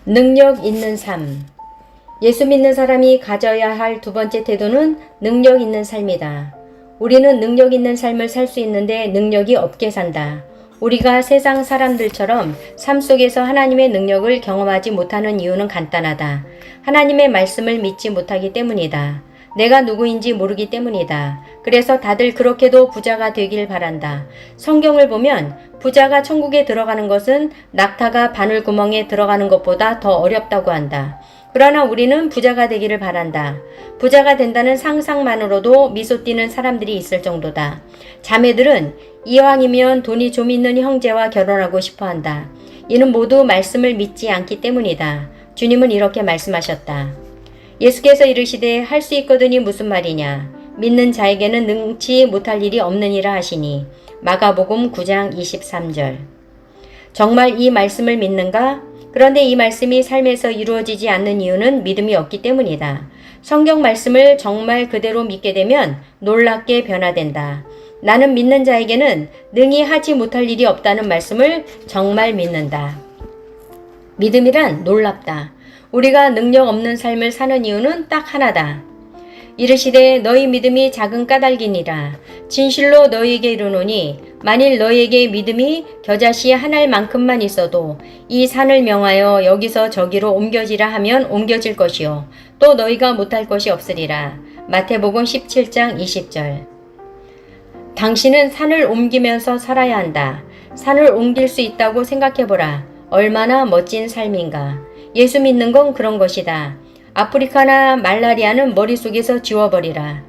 능력 있는 삶. 예수 믿는 사람이 가져야 할 두 번째 태도는 능력 있는 삶이다. 우리는 능력 있는 삶을 살 수 있는데 능력이 없게 산다. 우리가 세상 사람들처럼 삶 속에서 하나님의 능력을 경험하지 못하는 이유는 간단하다. 하나님의 말씀을 믿지 못하기 때문이다. 내가 누구인지 모르기 때문이다. 그래서 다들 그렇게도 부자가 되길 바란다. 성경을 보면 부자가 천국에 들어가는 것은 낙타가 바늘구멍에 들어가는 것보다 더 어렵다고 한다. 그러나 우리는 부자가 되기를 바란다. 부자가 된다는 상상만으로도 미소 띄는 사람들이 있을 정도다. 자매들은 이왕이면 돈이 좀 있는 형제와 결혼하고 싶어 한다. 이는 모두 말씀을 믿지 않기 때문이다. 주님은 이렇게 말씀하셨다. 예수께서 이르시되 할 수 있거든이 무슨 말이냐. 믿는 자에게는 능치 못할 일이 없느니라 하시니. 마가복음 9장 23절. 정말 이 말씀을 믿는가? 그런데 이 말씀이 삶에서 이루어지지 않는 이유는 믿음이 없기 때문이다. 성경 말씀을 정말 그대로 믿게 되면 놀랍게 변화된다. 나는 믿는 자에게는 능히 하지 못할 일이 없다는 말씀을 정말 믿는다. 믿음이란 놀랍다. 우리가 능력 없는 삶을 사는 이유는 딱 하나다. 이르시되 너희 믿음이 작은 까닭이니라. 진실로 너희에게 이르노니 만일 너희에게 믿음이 겨자씨 한 알만큼만 있어도 이 산을 명하여 여기서 저기로 옮겨지라 하면 옮겨질 것이요 또 너희가 못할 것이 없으리라. 마태복음 17장 20절. 당신은 산을 옮기면서 살아야 한다. 산을 옮길 수 있다고 생각해보라. 얼마나 멋진 삶인가. 예수 믿는 건 그런 것이다. 아프리카나 말라리아는 머릿속에서 지워버리라.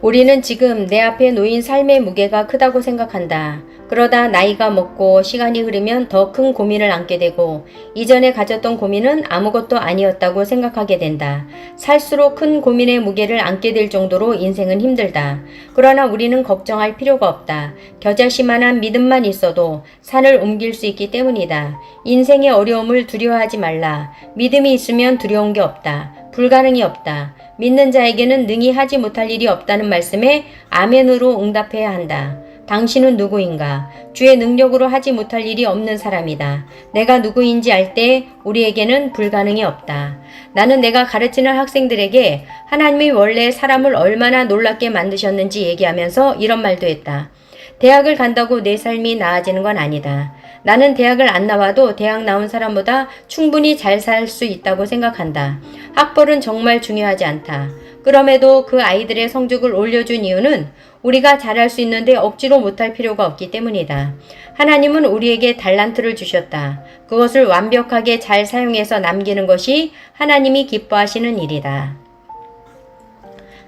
우리는 지금 내 앞에 놓인 삶의 무게가 크다고 생각한다. 그러다 나이가 먹고 시간이 흐르면 더 큰 고민을 안게 되고 이전에 가졌던 고민은 아무것도 아니었다고 생각하게 된다. 살수록 큰 고민의 무게를 안게 될 정도로 인생은 힘들다. 그러나 우리는 걱정할 필요가 없다. 겨자씨만한 믿음만 있어도 산을 옮길 수 있기 때문이다. 인생의 어려움을 두려워하지 말라. 믿음이 있으면 두려운 게 없다. 불가능이 없다. 믿는 자에게는 능히 하지 못할 일이 없다는 말씀에 아멘으로 응답해야 한다. 당신은 누구인가? 주의 능력으로 하지 못할 일이 없는 사람이다. 내가 누구인지 알 때 우리에게는 불가능이 없다. 나는 내가 가르치는 학생들에게 하나님이 원래 사람을 얼마나 놀랍게 만드셨는지 얘기하면서 이런 말도 했다. 대학을 간다고 내 삶이 나아지는 건 아니다. 나는 대학을 안 나와도 대학 나온 사람보다 충분히 잘 살 수 있다고 생각한다. 학벌은 정말 중요하지 않다. 그럼에도 그 아이들의 성적을 올려준 이유는 우리가 잘할 수 있는데 억지로 못할 필요가 없기 때문이다. 하나님은 우리에게 달란트를 주셨다. 그것을 완벽하게 잘 사용해서 남기는 것이 하나님이 기뻐하시는 일이다.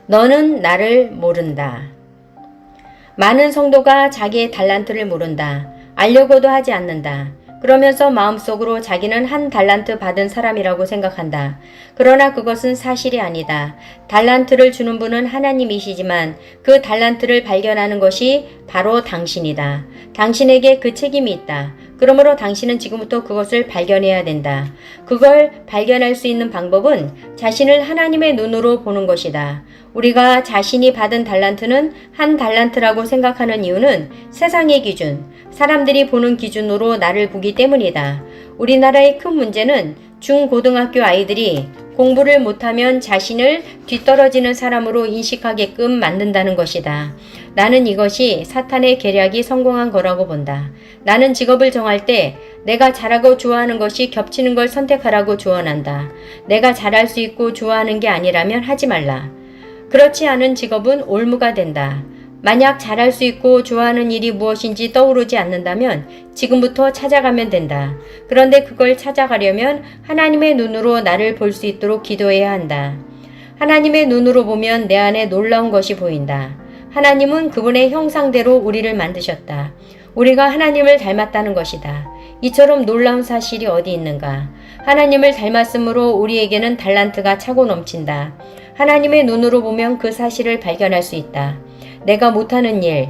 너는 나를 모른다. 많은 성도가 자기의 달란트를 모른다. 알려고도 하지 않는다. 그러면서 마음속으로 자기는 한 달란트 받은 사람이라고 생각한다. 그러나 그것은 사실이 아니다. 달란트를 주는 분은 하나님이시지만 그 달란트를 발견하는 것이 바로 당신이다. 당신에게 그 책임이 있다. 그러므로 당신은 지금부터 그것을 발견해야 된다. 그걸 발견할 수 있는 방법은 자신을 하나님의 눈으로 보는 것이다. 우리가 자신이 받은 달란트는 한 달란트라고 생각하는 이유는 세상의 기준, 사람들이 보는 기준으로 나를 보기 때문이다. 우리나라의 큰 문제는 중고등학교 아이들이 공부를 못하면 자신을 뒤떨어지는 사람으로 인식하게끔 만든다는 것이다. 나는 이것이 사탄의 계략이 성공한 거라고 본다. 나는 직업을 정할 때 내가 잘하고 좋아하는 것이 겹치는 걸 선택하라고 조언한다. 내가 잘할 수 있고 좋아하는 게 아니라면 하지 말라. 그렇지 않은 직업은 올무가 된다. 만약 잘할 수 있고 좋아하는 일이 무엇인지 떠오르지 않는다면 지금부터 찾아가면 된다. 그런데 그걸 찾아가려면 하나님의 눈으로 나를 볼 수 있도록 기도해야 한다. 하나님의 눈으로 보면 내 안에 놀라운 것이 보인다. 하나님은 그분의 형상대로 우리를 만드셨다. 우리가 하나님을 닮았다는 것이다. 이처럼 놀라운 사실이 어디 있는가? 하나님을 닮았으므로 우리에게는 달란트가 차고 넘친다. 하나님의 눈으로 보면 그 사실을 발견할 수 있다. 내가 못하는 일,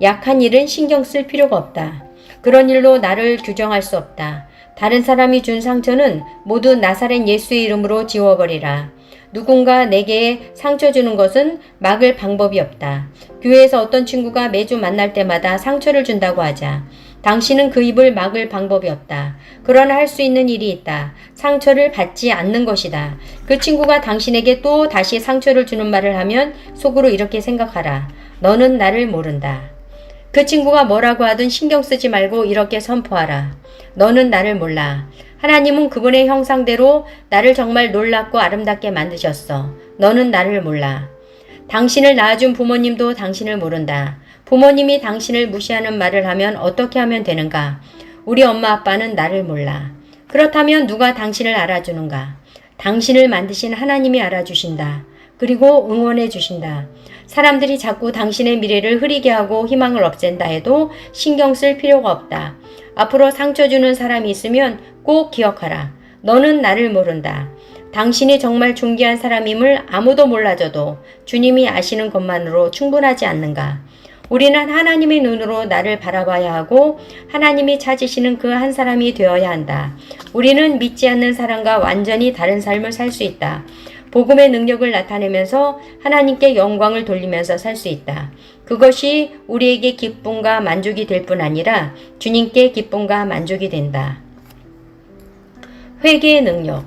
약한 일은 신경 쓸 필요가 없다. 그런 일로 나를 규정할 수 없다. 다른 사람이 준 상처는 모두 나사렛 예수의 이름으로 지워버리라. 누군가 내게 상처 주는 것은 막을 방법이 없다. 교회에서 어떤 친구가 매주 만날 때마다 상처를 준다고 하자. 당신은 그 입을 막을 방법이 없다. 그러나 할 수 있는 일이 있다. 상처를 받지 않는 것이다. 그 친구가 당신에게 또 다시 상처를 주는 말을 하면 속으로 이렇게 생각하라. 너는 나를 모른다. 그 친구가 뭐라고 하든 신경 쓰지 말고 이렇게 선포하라. 너는 나를 몰라. 하나님은 그분의 형상대로 나를 정말 놀랍고 아름답게 만드셨어. 너는 나를 몰라. 당신을 낳아준 부모님도 당신을 모른다. 부모님이 당신을 무시하는 말을 하면 어떻게 하면 되는가? 우리 엄마 아빠는 나를 몰라. 그렇다면 누가 당신을 알아주는가? 당신을 만드신 하나님이 알아주신다. 그리고 응원해 주신다. 사람들이 자꾸 당신의 미래를 흐리게 하고 희망을 없앤다 해도 신경 쓸 필요가 없다. 앞으로 상처 주는 사람이 있으면 꼭 기억하라. 너는 나를 모른다. 당신이 정말 존귀한 사람임을 아무도 몰라줘도 주님이 아시는 것만으로 충분하지 않는가? 우리는 하나님의 눈으로 나를 바라봐야 하고 하나님이 찾으시는 그 한 사람이 되어야 한다. 우리는 믿지 않는 사람과 완전히 다른 삶을 살 수 있다. 복음의 능력을 나타내면서 하나님께 영광을 돌리면서 살 수 있다. 그것이 우리에게 기쁨과 만족이 될 뿐 아니라 주님께 기쁨과 만족이 된다. 회개의 능력.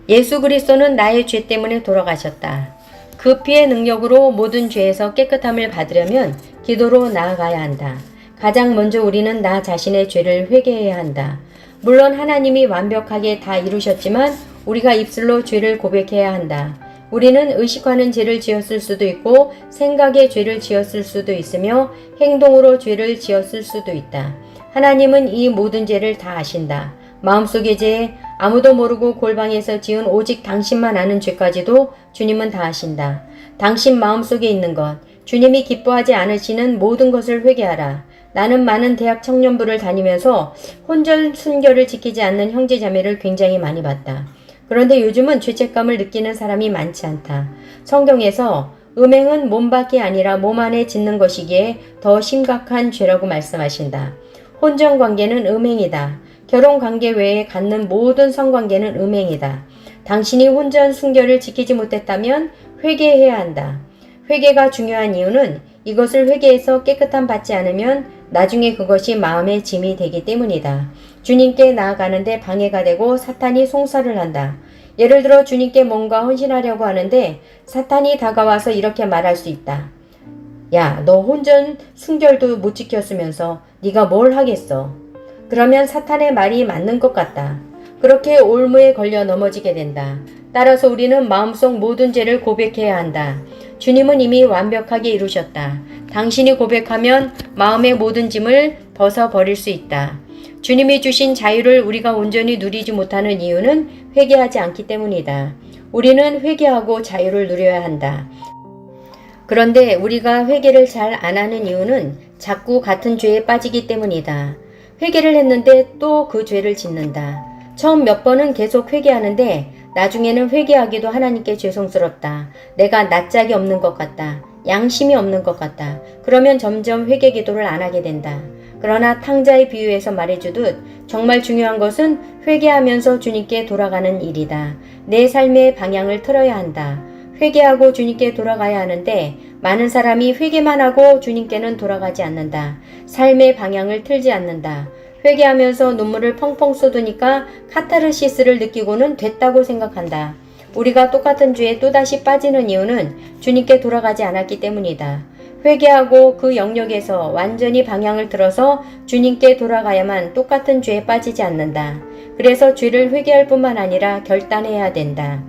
예수 그리스도는 나의 죄 때문에 돌아가셨다. 그 피의 능력으로 모든 죄에서 깨끗함을 받으려면 기도로 나아가야 한다. 가장 먼저 우리는 나 자신의 죄를 회개해야 한다. 물론 하나님이 완벽하게 다 이루셨지만 우리가 입술로 죄를 고백해야 한다. 우리는 의식하는 죄를 지었을 수도 있고 생각의 죄를 지었을 수도 있으며 행동으로 죄를 지었을 수도 있다. 하나님은 이 모든 죄를 다 아신다. 마음속의 죄, 아무도 모르고 골방에서 지은 오직 당신만 아는 죄까지도 주님은 다 아신다. 당신 마음속에 있는 것, 주님이 기뻐하지 않으시는 모든 것을 회개하라. 나는 많은 대학 청년부를 다니면서 혼전 순결을 지키지 않는 형제자매를 굉장히 많이 봤다. 그런데 요즘은 죄책감을 느끼는 사람이 많지 않다. 성경에서 음행은 몸 밖이 아니라 몸 안에 짓는 것이기에 더 심각한 죄라고 말씀하신다. 혼전 관계는 음행이다. 결혼 관계 외에 갖는 모든 성관계는 음행이다. 당신이 혼전 순결을 지키지 못했다면 회개해야 한다. 회개가 중요한 이유는 이것을 회개해서 깨끗함 받지 않으면 나중에 그것이 마음의 짐이 되기 때문이다. 주님께 나아가는데 방해가 되고 사탄이 송사를 한다. 예를 들어 주님께 뭔가 헌신하려고 하는데 사탄이 다가와서 이렇게 말할 수 있다. 야, 너 혼전 순결도 못 지켰으면서 네가 뭘 하겠어? 그러면 사탄의 말이 맞는 것 같다. 그렇게 올무에 걸려 넘어지게 된다. 따라서 우리는 마음속 모든 죄를 고백해야 한다. 주님은 이미 완벽하게 이루셨다. 당신이 고백하면 마음의 모든 짐을 벗어버릴 수 있다. 주님이 주신 자유를 우리가 온전히 누리지 못하는 이유는 회개하지 않기 때문이다. 우리는 회개하고 자유를 누려야 한다. 그런데 우리가 회개를 잘 안 하는 이유는 자꾸 같은 죄에 빠지기 때문이다. 회개를 했는데 또 그 죄를 짓는다. 처음 몇 번은 계속 회개하는데 나중에는 회개하기도 하나님께 죄송스럽다. 내가 낯짝이 없는 것 같다. 양심이 없는 것 같다. 그러면 점점 회개 기도를 안 하게 된다. 그러나 탕자의 비유에서 말해주듯 정말 중요한 것은 회개하면서 주님께 돌아가는 일이다. 내 삶의 방향을 틀어야 한다. 회개하고 주님께 돌아가야 하는데 많은 사람이 회개만 하고 주님께는 돌아가지 않는다. 삶의 방향을 틀지 않는다. 회개하면서 눈물을 펑펑 쏟으니까 카타르시스를 느끼고는 됐다고 생각한다. 우리가 똑같은 죄에 또다시 빠지는 이유는 주님께 돌아가지 않았기 때문이다. 회개하고 그 영역에서 완전히 방향을 틀어서 주님께 돌아가야만 똑같은 죄에 빠지지 않는다. 그래서 죄를 회개할 뿐만 아니라 결단해야 된다.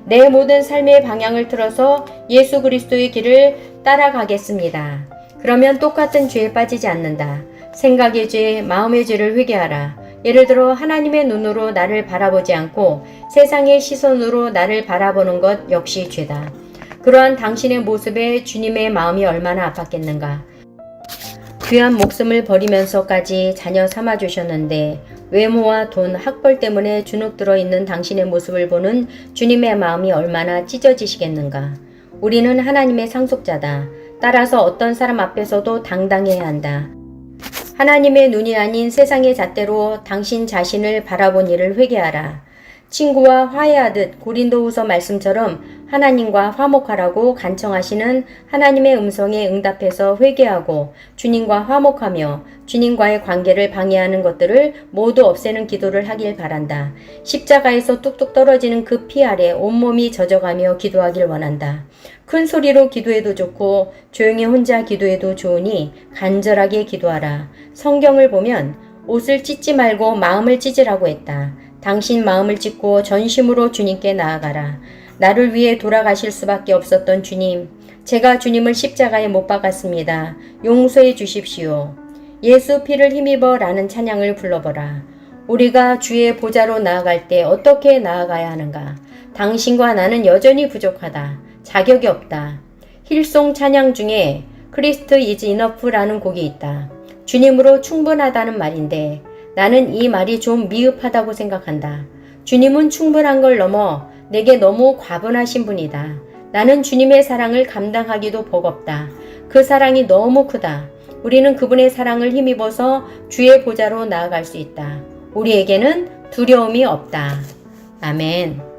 내 모든 삶의 방향을 틀어서 예수 그리스도의 길을 따라가겠습니다. 그러면 똑같은 죄에 빠지지 않는다. 생각의 죄, 마음의 죄를 회개하라. 예를 들어 하나님의 눈으로 나를 바라보지 않고 세상의 시선으로 나를 바라보는 것 역시 죄다. 그러한 당신의 모습에 주님의 마음이 얼마나 아팠겠는가. 귀한 목숨을 버리면서까지 자녀 삼아주셨는데 외모와 돈, 학벌 때문에 주눅 들어있는 당신의 모습을 보는 주님의 마음이 얼마나 찢어지시겠는가. 우리는 하나님의 상속자다. 따라서 어떤 사람 앞에서도 당당해야 한다. 하나님의 눈이 아닌 세상의 잣대로 당신 자신을 바라본 일을 회개하라. 친구와 화해하듯 고린도후서 말씀처럼 하나님과 화목하라고 간청하시는 하나님의 음성에 응답해서 회개하고 주님과 화목하며 주님과의 관계를 방해하는 것들을 모두 없애는 기도를 하길 바란다. 십자가에서 뚝뚝 떨어지는 그 피 아래 온몸이 젖어가며 기도하길 원한다. 큰 소리로 기도해도 좋고 조용히 혼자 기도해도 좋으니 간절하게 기도하라. 성경을 보면 옷을 찢지 말고 마음을 찢으라고 했다. 당신 마음을 찢고 전심으로 주님께 나아가라. 나를 위해 돌아가실 수밖에 없었던 주님, 제가 주님을 십자가에 못 박았습니다. 용서해 주십시오. 예수 피를 힘입어 라는 찬양을 불러보라. 우리가 주의 보좌로 나아갈 때 어떻게 나아가야 하는가? 당신과 나는 여전히 부족하다. 자격이 없다. 힐송 찬양 중에 크리스트 이즈 이너프라는 곡이 있다. 주님으로 충분하다는 말인데 나는 이 말이 좀 미흡하다고 생각한다. 주님은 충분한 걸 넘어 내게 너무 과분하신 분이다. 나는 주님의 사랑을 감당하기도 버겁다. 그 사랑이 너무 크다. 우리는 그분의 사랑을 힘입어서 주의 보좌로 나아갈 수 있다. 우리에게는 두려움이 없다. 아멘.